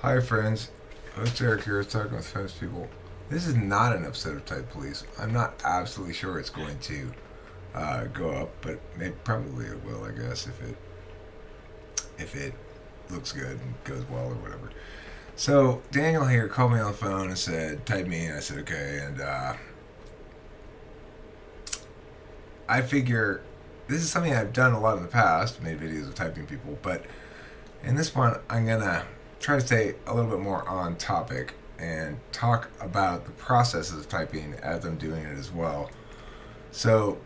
Hi, friends. Host Eric here, talking with famous people. This is not an episode of Type Police. I'm not absolutely sure it's going to go up, but probably it will. I guess if it looks good and goes well or whatever. So Daniel here called me on the phone and said, "Type me," and I said, "Okay." And I figure this is something I've done a lot in the past, made videos of typing people, but in this one, I'm gonna try to stay a little bit more on topic and talk about the processes of typing as I'm doing it as well. So,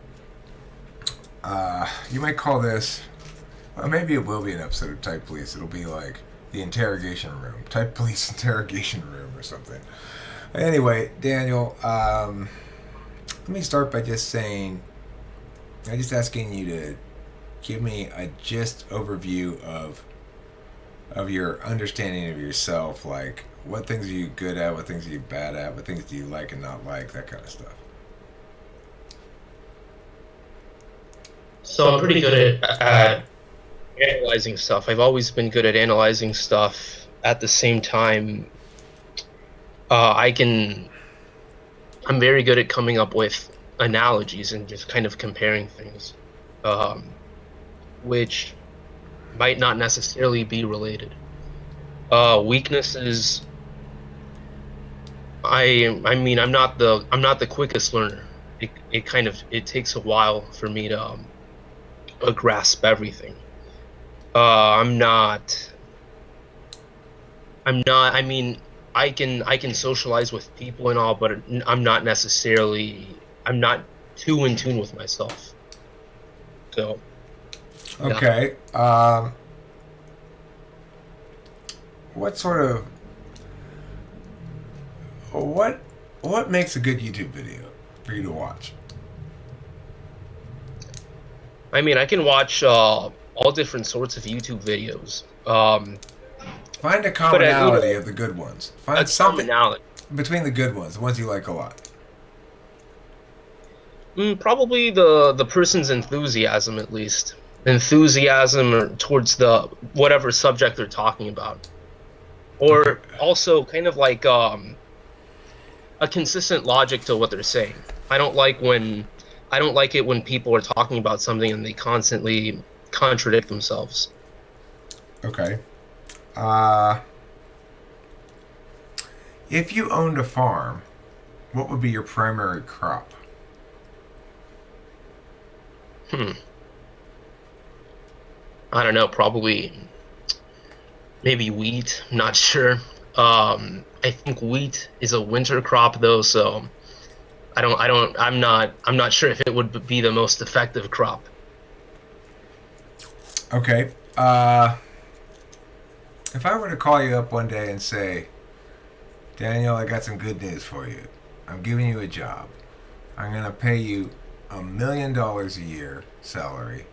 you might call this, or maybe it will be an episode of Type Police. It'll be like the interrogation room, Type Police interrogation room or something. Anyway, Daniel, let me start by just saying, I'm just asking you to give me a gist overview of your understanding of yourself, like what things are you good at, what things are you bad at, what things do you like and not like, that kind of stuff. So I'm pretty good at analyzing stuff. I've always been good at analyzing stuff. At the same time, I can. I'm very good at coming up with analogies and just kind of comparing things, um, which might not necessarily be related. Weaknesses. I mean, I'm not the quickest learner. It takes a while for me to grasp everything. I'm not. I'm not. I mean, I can socialize with people and all, but I'm not necessarily. I'm not too in tune with myself. So yeah. Okay. What sort of what what makes a good YouTube video for you to watch? I mean, I can watch all different sorts of YouTube videos. Find a But commonality of the good ones. a Find something commonality. between the good ones, the ones you like a lot. Probably the person's enthusiasm, at least enthusiasm towards the whatever subject they're talking about, Okay. or also kind of like a consistent logic to what they're saying. I don't like it when people are talking about something and they constantly contradict themselves. Okay. Uh, if you owned a farm, what would be your primary crop? Hmm. I don't know, probably maybe wheat, I'm not sure. I think wheat is a winter crop though, so I'm not sure if it would be the most effective crop. Okay. If I were to call you up one day and say, Daniel, I got some good news for you. I'm giving you a job. I'm going to pay you $1 million a year salary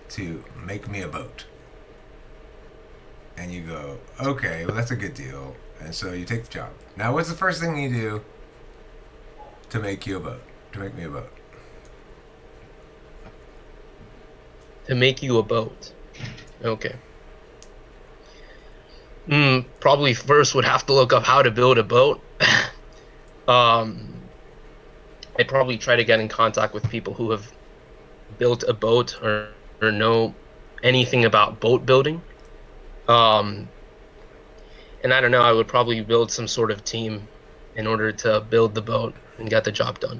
to make me a boat. And you go, okay, well, that's a good deal. And so you take the job. Now, what's the first thing you do to make you a boat? To make me a boat? To make you a boat. Okay. Probably first would have to look up how to build a boat. um, I'd probably try to get in contact with people who have built a boat or know anything about boat building. Um, and I don't know, I would probably build some sort of team in order to build the boat and get the job done.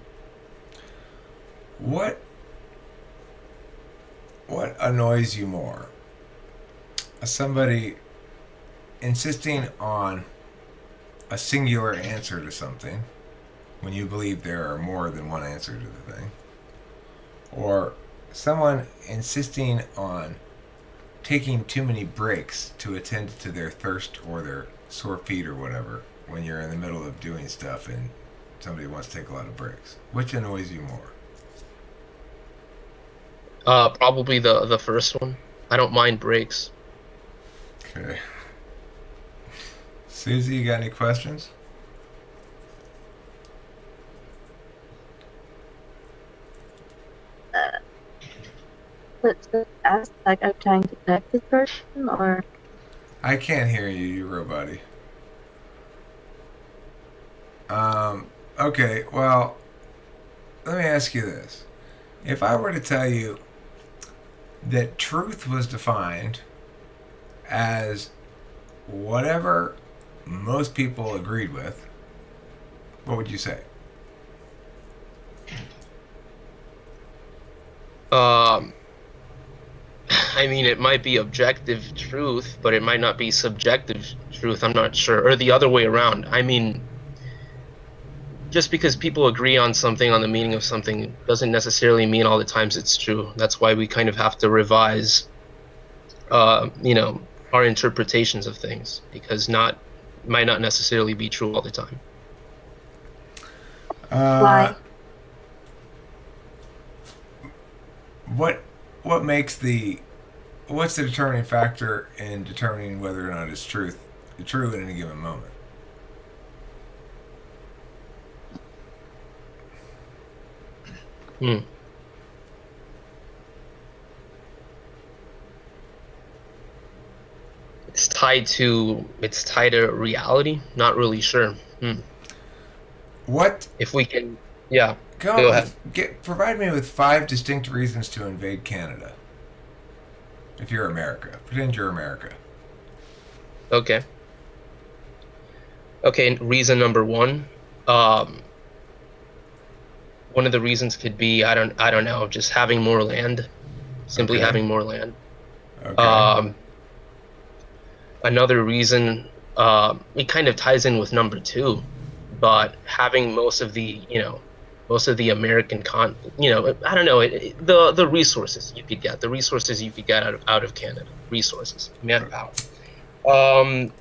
What what annoys you more? Somebody insisting on a singular answer to something when you believe there are more than one answer to the thing, or someone insisting on taking too many breaks to attend to their thirst or their sore feet or whatever when you're in the middle of doing stuff and somebody wants to take a lot of breaks. Which annoys you more? Probably the first one. I don't mind breaks. Okay. Susie, you got any questions? What's the aspect of trying to connect this person or? I can't hear you, you robot. Okay, well, let me ask you this. If I were to tell you that truth was defined as whatever most people agreed with, what would you say? Um, I mean, it might be objective truth, but it might not be subjective truth. I'm not sure, or the other way around. I mean, just because people agree on something, on the meaning of something, doesn't necessarily mean all the times it's true. That's why we kind of have to revise, you know, our interpretations of things because not might not necessarily be true all the time. Uh, Why? what what makes the what's the determining factor in determining whether or not it's true in any given moment? Hmm. It's tied to reality. Not really sure. Hmm. What If we can, yeah, come up go ahead. with provide me with 5 distinct reasons to invade Canada if you're America. Pretend you're America. Okay. Okay. Reason number one. Um, One of the reasons could be I don't know, just having more land, simply Okay. having more land. Okay. Um, Another reason, it kind of ties in with number two, but having most of the American I don't know, the resources you could get, out of Canada, resources, manpower. Um,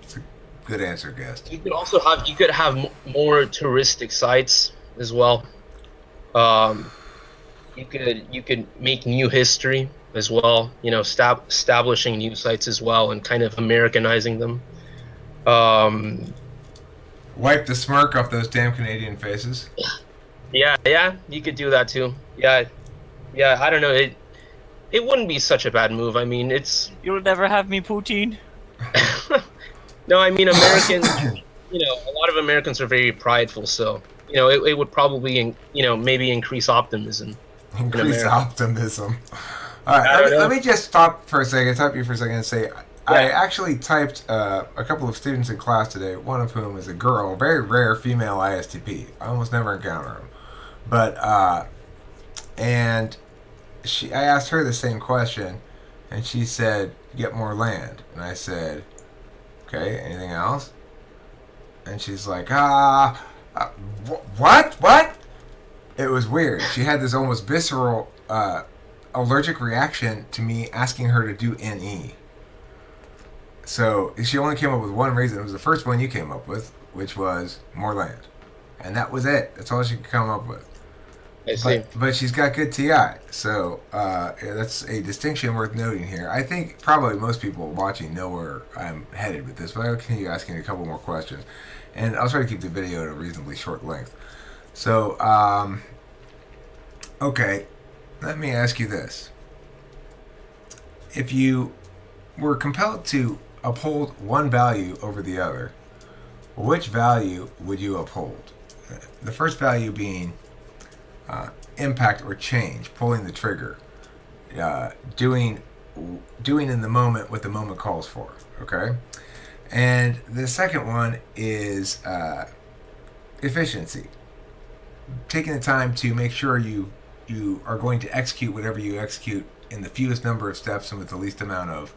It's a good answer, guest. you could have more touristic sites as well. Um, you could make new history as well, establishing new sites as well and kind of Americanizing them. Um, Wipe the smirk off those damn Canadian faces. yeah, yeah, you could do that too. Yeah, yeah, I don't know. It wouldn't be such a bad move. I mean, it's You'll never have me, Poutine. no, I mean Americans. A lot of Americans are very prideful, so it would probably maybe increase optimism in Increase America. optimism. All right, I don't let know. me just stop you for a second and say I Yeah. actually typed a couple of students in class today, one of whom is a girl, a very rare female ISTP. I almost never encounter them. But, and I asked her the same question, and she said, get more land. And I said, okay, anything else? And she's like, what? What? It was weird. She had this almost visceral allergic reaction to me asking her to do NE. So she only came up with one reason. It was the first one you came up with, which was more land, and that was it. That's all she could come up with. I see. But she's got good TI, so yeah, that's a distinction worth noting here. I think probably most people watching know where I'm headed with this, but I'll continue asking a couple more questions, and I'll try to keep the video at a reasonably short length. So, okay, let me ask you this: if you were compelled to uphold one value over the other, which value would you uphold? The first value being impact or change, pulling the trigger, uh, doing doing in the moment what the moment calls for. Okay, and the second one is efficiency, taking the time to make sure you are going to execute whatever you execute in the fewest number of steps and with the least amount of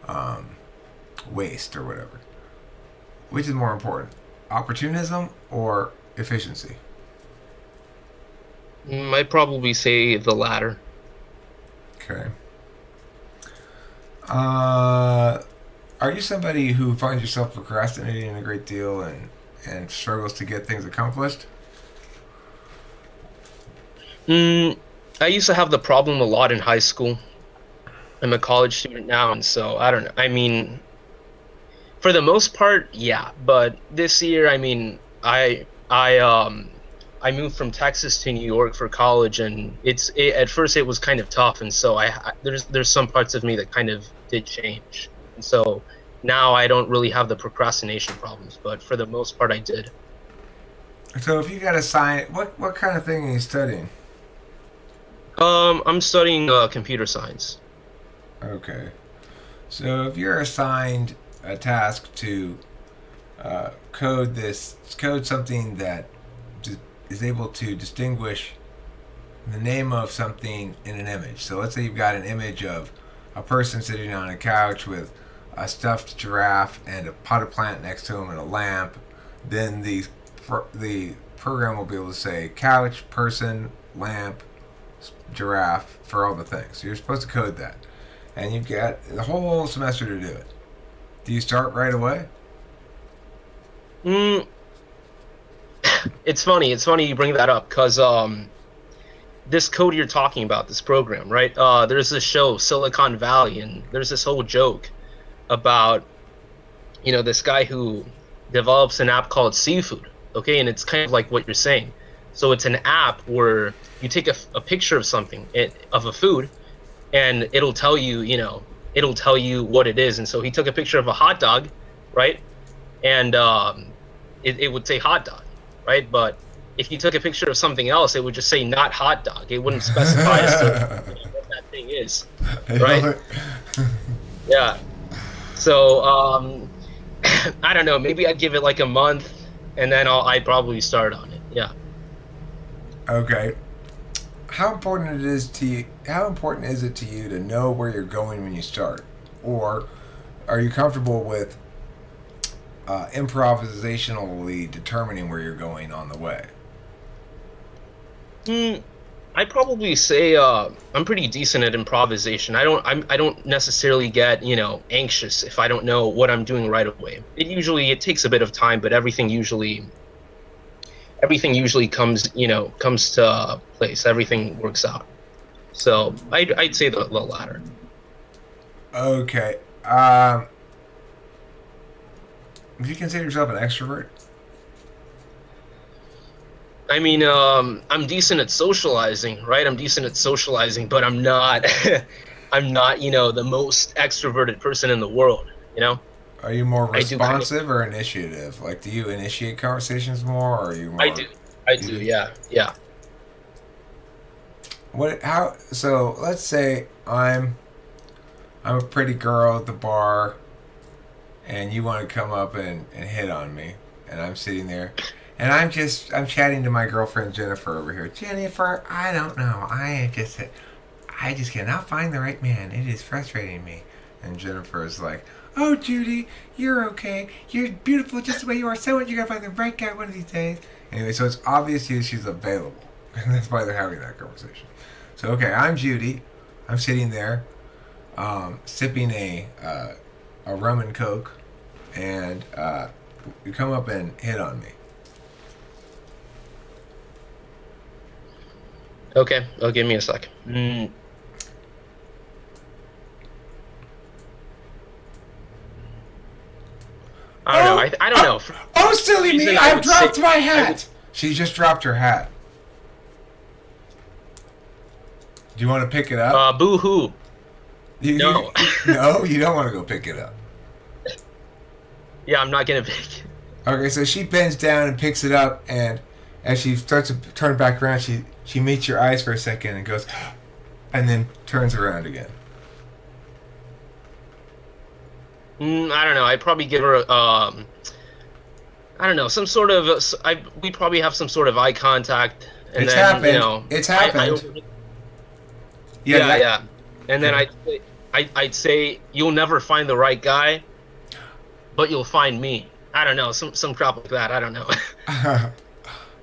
um, waste or whatever. Which is more important, opportunism or efficiency? Might probably say the latter. Okay. Uh, are you somebody who finds yourself procrastinating a great deal and struggles to get things accomplished? Mm, I used to have the problem a lot in high school. I'm a college student now, and so I don't know. I mean, for the most part, yeah. But this year, I mean, I moved from Texas to New York for college, and at first it was kind of tough, and so there's some parts of me that kind of did change, and so now I don't really have the procrastination problems, but for the most part I did. So if you got a science, what kind of thing are you studying? I'm studying computer science. Okay. So if you're assigned a task to code something that is able to distinguish the name of something in an image. So let's say you've got an image of a person sitting on a couch with a stuffed giraffe and a potted plant next to him and a lamp. Then the program will be able to say couch, person, lamp, giraffe for all the things. So you're supposed to code that, and you've got the whole semester to do it. Do you start right away? Mm, it's funny. It's funny you bring that up because this code you're talking about, this program, right? There's this show, Silicon Valley, and there's this whole joke about this guy who develops an app called Seafood. Okay, and it's kind of like what you're saying. So it's an app where you take a picture of something of a food, and it'll tell you, it'll tell you what it is. And so he took a picture of a hot dog, right? And it would say hot dog, right? But if you took a picture of something else, it would just say not hot dog. It wouldn't specify as to what that thing is, right? Yeah. So I don't know. Maybe I'd give it like a month, and then I'd probably start on it. Yeah. Okay. How important it is to you? How important is it to you to know where you're going when you start, or are you comfortable with improvisationally determining where you're going on the way? I'd probably say I'm pretty decent at improvisation. I don't necessarily get anxious if I don't know what I'm doing right away. It takes a bit of time, but everything usually comes to place. Everything works out. So I'd say the latter. Okay. Do you consider yourself an extrovert? I mean, I'm decent at socializing, right? I'm decent at socializing, but I'm not, I'm not, the most extroverted person in the world. You know, Are you more I do kind of, responsive or initiative? Like, do you initiate conversations more, or are you I more? do, I You do, do. yeah, yeah. What? How? So let's say I'm a pretty girl at the bar, and you want to come up and hit on me, and I'm sitting there, and I'm chatting to my girlfriend Jennifer over here. Jennifer, I don't know. I just cannot find the right man. It is frustrating me. And Jennifer is like, "Oh, Judy, you're okay. You're beautiful just the way you are. So what? You're gonna find the right guy one of these days." Anyway, so it's obvious to you she's available, and that's why they're having that conversation. So okay, I'm Judy. I'm sitting there, sipping a rum and coke, and you come up and hit on me. Okay, give me a sec. I don't know. Oh, I don't know. For oh, some silly me! reason, I I've would say dropped my I would. hat. She just dropped her hat. Do you want to pick it up? Boo hoo. You, No. no, you don't want to go pick it up. Yeah, I'm not gonna pick. Okay, so she bends down and picks it up, and as she starts to turn back around, she meets your eyes for a second and goes, and then turns around again. I don't know. I'd probably give her I don't know, some sort of. We probably have some sort of eye contact, and It's then happened. It's happened. Yeah, yeah, that, yeah, and then I'd say you'll never find the right guy, but you'll find me. I don't know, some crap like that. I don't know.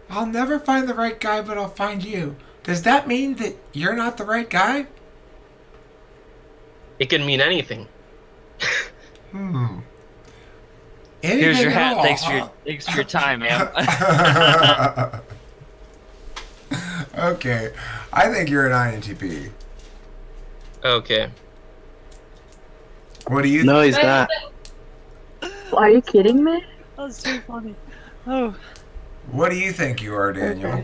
I'll never find the right guy, but I'll find you. Does that mean that you're not the right guy? It can mean anything. Hmm. Here's your Anything at hat. all, Thanks for your time, man. Okay, I think you're an INTP. Okay. What do you? No, he's not. Are you kidding me? That's so funny. Oh, What do you think you are, Daniel?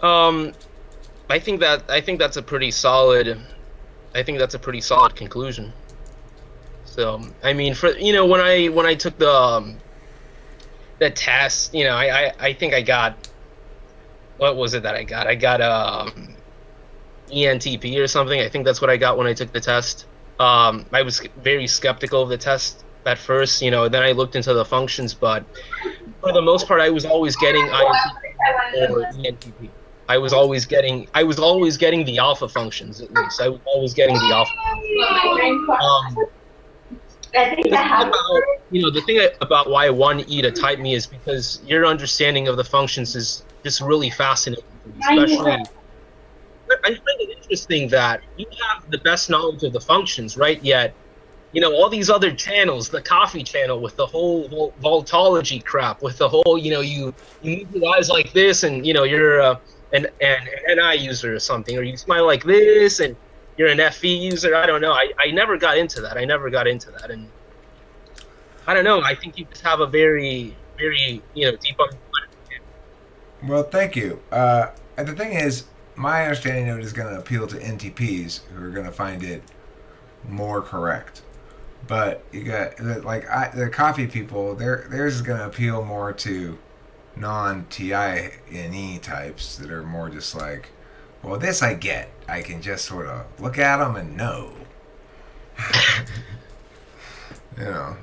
Um, I think that's a pretty solid. I think that's a pretty solid conclusion. So, I mean, for when I took the test, I think I got, what was it that I got? I got ENTP or something. I think that's what I got when I took the test. I was very skeptical of the test at first, then I looked into the functions, but for the most part, I was always getting INTP or ENTP. I was always getting the alpha functions at least. I was always getting the alpha. Um, the thing about why one E to type me is because your understanding of the functions is just really fascinating to me. Especially, I find it interesting that you have the best knowledge of the functions, right? Yet, all these other channels, the coffee channel with the whole voltology crap, with the whole, you move your eyes like this, and you're an NI user or something, or you smile like this, and you're an FE user. I don't know. I never got into that. And I don't know. I think you just have a very, very, deep understanding. Well, thank you. And the thing is, my understanding of it is going to appeal to NTPs who are going to find it more correct. But you got the coffee people. Theirs is going to appeal more to non-TINE types that are more just like, well, this I get. I can just sort of look at them and know.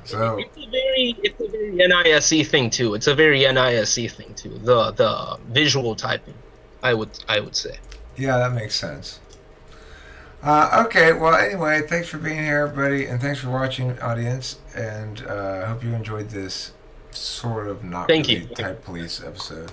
So It's a very NISE thing too. It's a very NISE thing too. The visual typing, I would say. yeah, that makes sense. Okay, well, anyway, thanks for being here, everybody, and thanks for watching, audience. And I hope you enjoyed this sort of not Thank really you. type police episode.